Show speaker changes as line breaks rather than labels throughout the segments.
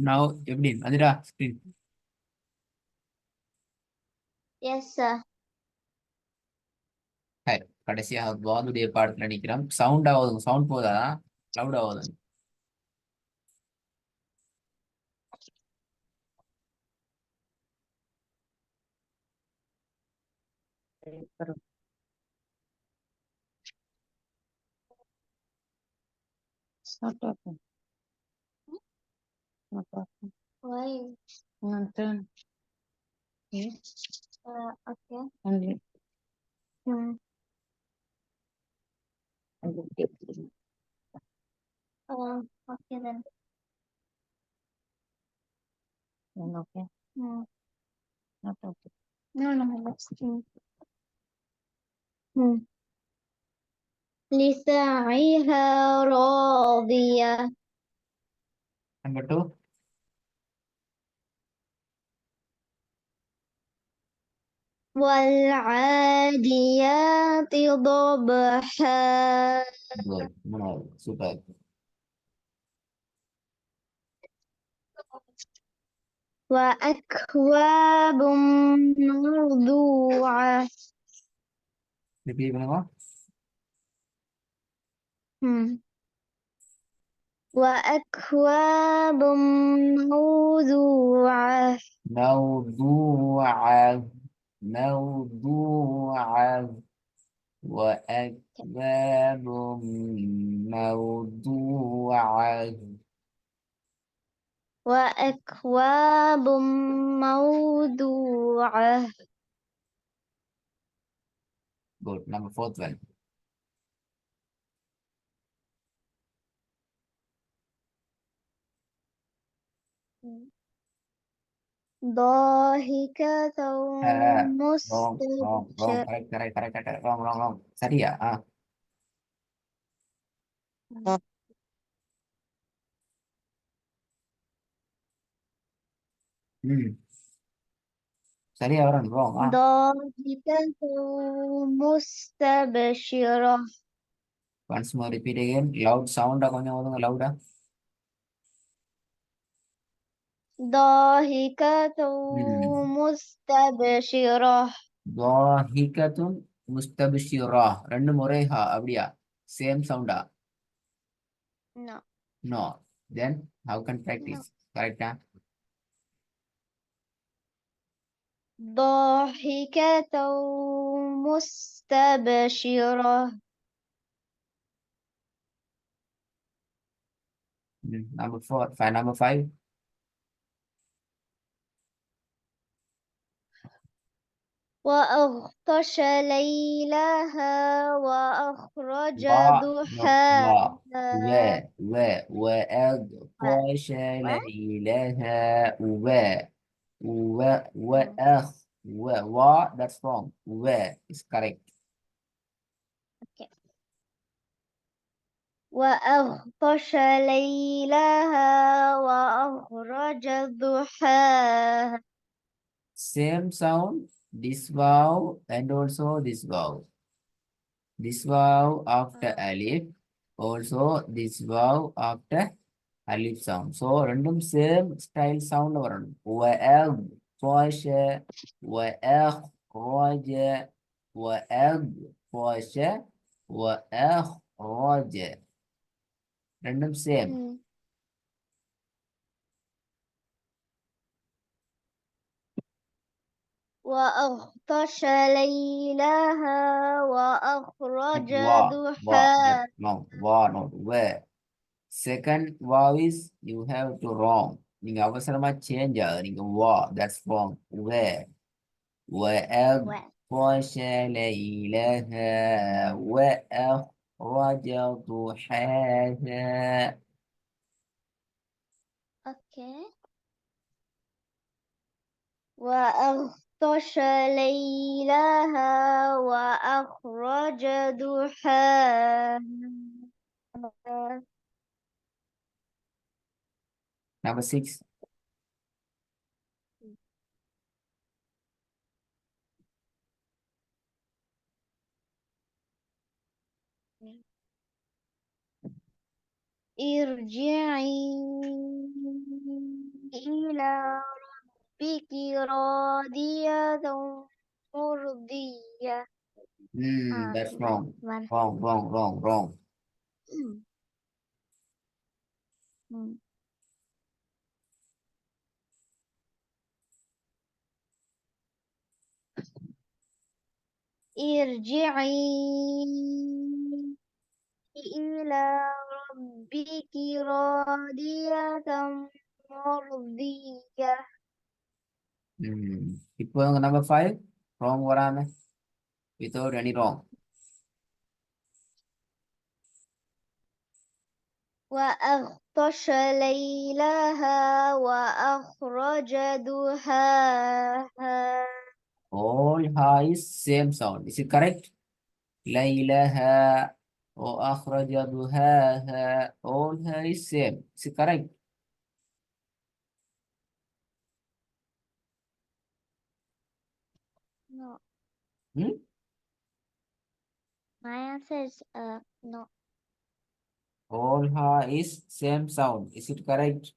Now எப்படி அதுடா screen.
Yes, sir.
கடைசியா வாதுடைய பாடத்துல நிக்கிறோம். சவுண்ட் ஆகுதுங்க, சவுண்ட் போதா, லவுட் ஆகுதுங்க.
It's not talking. Not talking.
Why?
Now turn. Yes.
Okay.
And
Hmm.
and
Okay then.
okay.
Hmm.
Not okay.
No, let's see. Hmm. لسعيها راضية.
Number 2.
والعاديات ضبحا.
Good. மூணாவது super.
وأكواب موضوعة.
Repeat பண்ணுங்க.
Hmm. وأكواب موضوعة.
موضوعة. موضوعة. وأكواب موضوعة.
وأكواب موضوعة.
Good. Number 4th one.
ضاحكة
Wrong.
مستبشرة.
Correct. Wrong. சரியா? ம். சரியா வரும். Wrong.
ضاحكة مستبشرة.
Once more repeat again. Loud sound கொஞ்சம் ஓதுங்க louder.
ضاحكة مستبشرة.
ضاحكة مستبشرة. ரெண்டு முறை ஹா அப்படியா? Same sound.
No.
No. Then how can practice? Correct.
ضاحكة مستبشرة.
Number 4. Number 5.
وأغطش ليلها وأخرج
No,
ضحاها.
وأغطش
What?
ليلها that's wrong. Is correct.
Okay. وأغطش ليلها وأخرج ضحاها.
Same sound, this vowel and also this vowel. This vowel after alif, also this vowel after alif sound. So random same style sound வரணும். وأغطش وأخرج وأغطش وأخرج. Random same.
وأغطش ليلها وأخرج ضحاها.
No, not where. Second wow is you have to wrong. நீங்க அவசரமா change நீங்க that's wrong. Where وأغطش ليلها وأخرج ضحاها.
Okay. وأغطش ليلها وأخرج ضحاها.
Number 6.
ارجعي إلى ربك راضية مرضية.
That's
Okay,
wrong.
one.
Wrong.
Hmm. ارجعي إلى ربك راضية مرضية.
இப்போ number 5 wrong வராம without any wrong.
وأغطش ليلها وأخرج ضحاها.
All ha is same sound. Is it correct? ليلها وأخرج ضحاها. All ha is same. Is it correct?
No,
Hmm?
my answer is no.
All ha is same sound. Is it correct?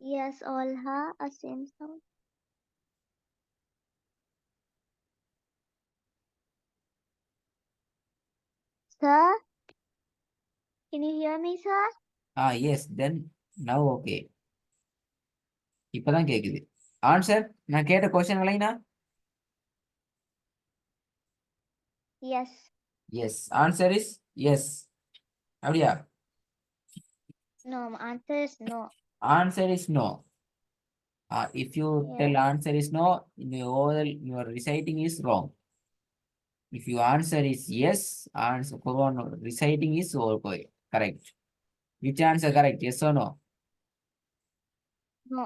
Yes, all have a same sound. Sir, can you hear me, sir?
Yes. Then now okay. இப்பதான் கேக்குது. Answer நான் கேட்ட question இல்லைனா?
Yes.
Yes. Answer is yes. அப்படியா?
No, answer is no.
Answer is no. If you tell
Yeah.
answer is no, your reciting is wrong. If your answer is yes, answer reciting is okay, correct. Which answer correct? Yes or no?
No.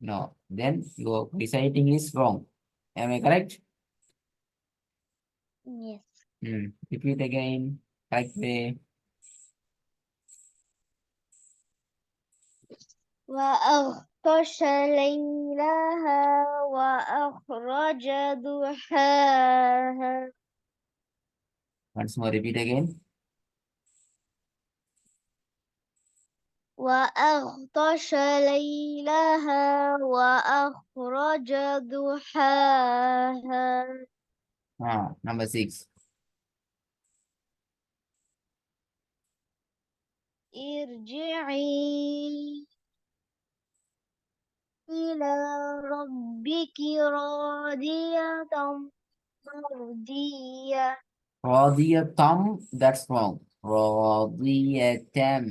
No. Then your reciting is wrong. Am I correct?
Yes.
Repeat again. Correct way.
وأغطش ليلها وأخرج ضحاها.
Once more, repeat again.
وأغطش ليلها وأخرج ضحاها.
Number 6.
ارجعي إلى ربك راضية مرضية.
Radiyatam, that's wrong. Radiyatam.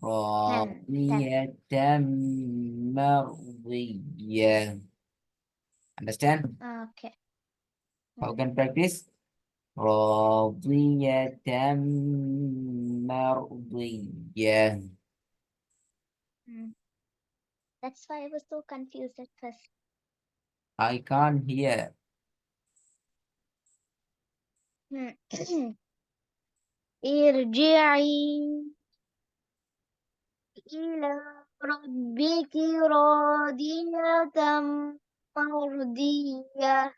Radiyatam mardiyah. Understand?
Okay.
How can practice? Radiyatam mardiyah.
That's why I was so confused at first.
I can't hear.
ارجعي إلى ربك راضية مرضية.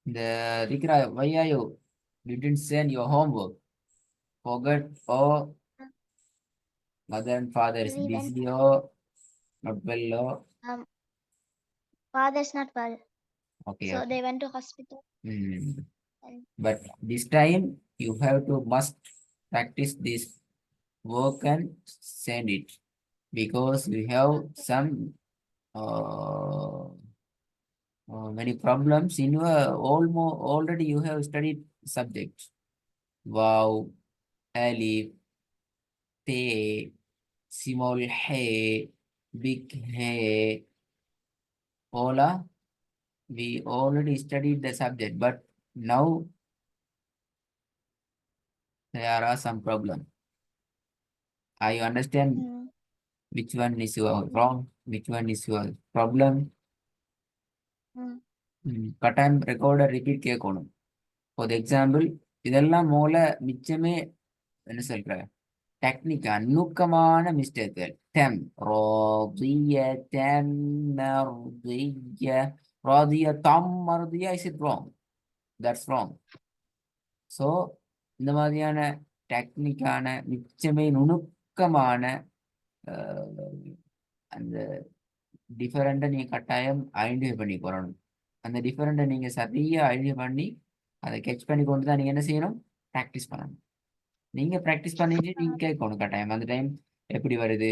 The Rikra, why are you? You didn't send your homework. Forget or mother and father is
Really went-
busy or not well or
Father's not well,
okay.
so
Okay.
they went to hospital.
But this time you have to must practice this work and send it because we have some many problems in your already you have studied subject. Wow, alif, te, small he, big he, Ola. We already studied the subject, but now there are some problem. I understand which one is your wrong, which one is your problem. கட்டாயம் recorder repeat கேட்கணும். For example இதெல்லாம் மூல மிச்சமே என்ன சொல்ற டெக்னிக்கா நுணுக்கமான மிஸ்டேக்குகள். டெம் ராதிய டெம் மர்திய ராதிய தம் மர்தியா is it wrong? That's wrong. So இந்த மாதிரியான டெக்னிக்கான மிச்சமே நுணுக்கமான அந்த டிஃபரெண்ட்டை நீங்கள் கட்டாயம் ஐடென்டிஃபை பண்ணி போகணும். அந்த டிஃபரெண்ட்டை நீங்கள் சரியாக ஐடென்டிஃபை பண்ணி அதை கெச் பண்ணி கொண்டு தான் நீங்கள் என்ன செய்யணும், ப்ராக்டிஸ் பண்ணணும். நீங்கள் ப்ராக்டிஸ் பண்ணிட்டு நீங்கள் கேட்கணும் கட்டாயம். அந்த டைம் எப்படி வருது,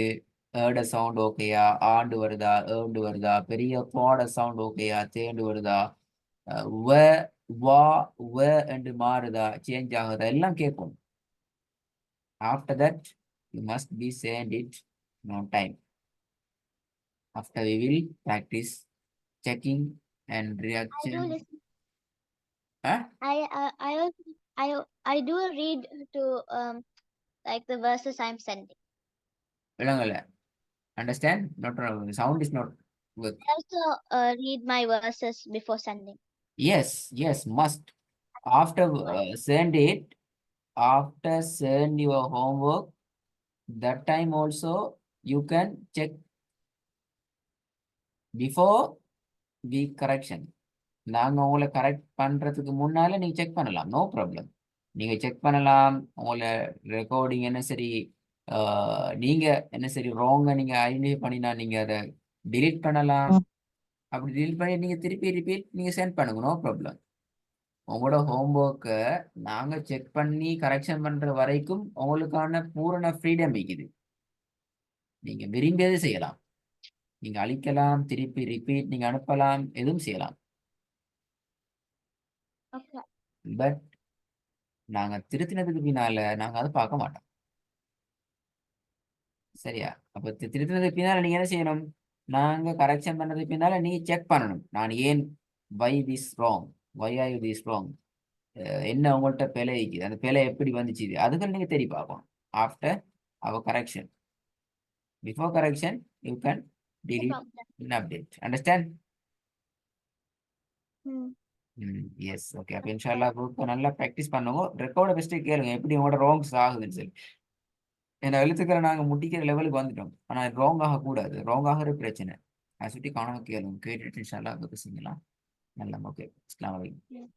ஏட சவுண்ட் ஓகேயா, ஆண்டு வருதா, ஏண்டு வருதா, பெரிய பாட சவுண்ட் ஓகேயா, தேண்டு வருதா, வ வா வ என்று மாறுதா, சேஞ்ச் ஆகுதா, எல்லாம் கேட்கணும். After that you must be send it on time. After we will practice checking and
I do
reaction.
listen.
Huh?
I also I do read to like the verses I'm sending.
விளங்கல. Understand? Not sound is not good.
I also read my verses before sending.
Yes, yes, must. After send it, after send your homework, that time also you can check before the correction. நாங்க உங்களை correct பண்றதுக்கு முன்னால நீங்க check பண்ணலாம், no problem. நீங்க check பண்ணலாம், உங்களை recording என்ன சரி, நீங்க என்ன சரி ராங்கா நீங்க ஐடென்டிஃபை பண்ணினா நீங்க அதை delete பண்ணலாம். அப்படி delete பண்ணி நீங்க திருப்பி ரிப்பீட் நீங்க சென்ட் பண்ணுங்க, நோ ப்ராப்ளம். உங்களோட ஹோம்ஒர்க்கை நாங்க செக் பண்ணி கரெக்ஷன் பண்ற வரைக்கும் உங்களுக்கான பூரண ஃப்ரீடம் இருக்குது. நீங்க விரும்பியது செய்யலாம், நீங்க அழிக்கலாம், திருப்பி ரிப்பீட் நீங்க அனுப்பலாம், எதுவும் செய்யலாம்.
Okay.
பட் நாங்க திருத்தினதுக்கு பின்னால நாங்க அதை பார்க்க மாட்டோம். சரியா? அப்ப திருத்தினதுக்கு பின்னால நீங்க என்ன செய்யணும், நாங்க கரெக்ஷன் பண்ணதுக்கு பின்னால நீ செக் பண்ணணும். நான் ஏன் why this wrong, why are you this wrong, என்ன உங்கள்கிட்ட பிழை இருக்குது, அந்த பிழை எப்படி வந்துச்சு, அதுக்கு நீங்க தேடி பார்க்கணும். After our correction, before correction you can delete and update. Understand? Yes, okay. அப்போ இன்ஷால்லா குரூப் நல்லா ப்ராக்டிஸ் பண்ணுங்க. ரெக்கார்டை ஃபஸ்ட்டு கேளுங்க எப்படி உங்களோட ராங்ஸ் ஆகுதுன்னு சொல்லி. ஏன்னா எழுத்துக்களை நாங்கள் முட்டிக்கிற லெவலுக்கு வந்துட்டோம், ஆனால் ராங் ஆகக்கூடாது, ராங் ஆகிற பிரச்சனை. அதை சுற்றி காணாமல் கேளுங்க, கேட்டுட்டு இன்ஷால்லா அதை செய்யலாம். நல்லா, ஓகே. அஸ்ஸலாமு அலைக்கும்.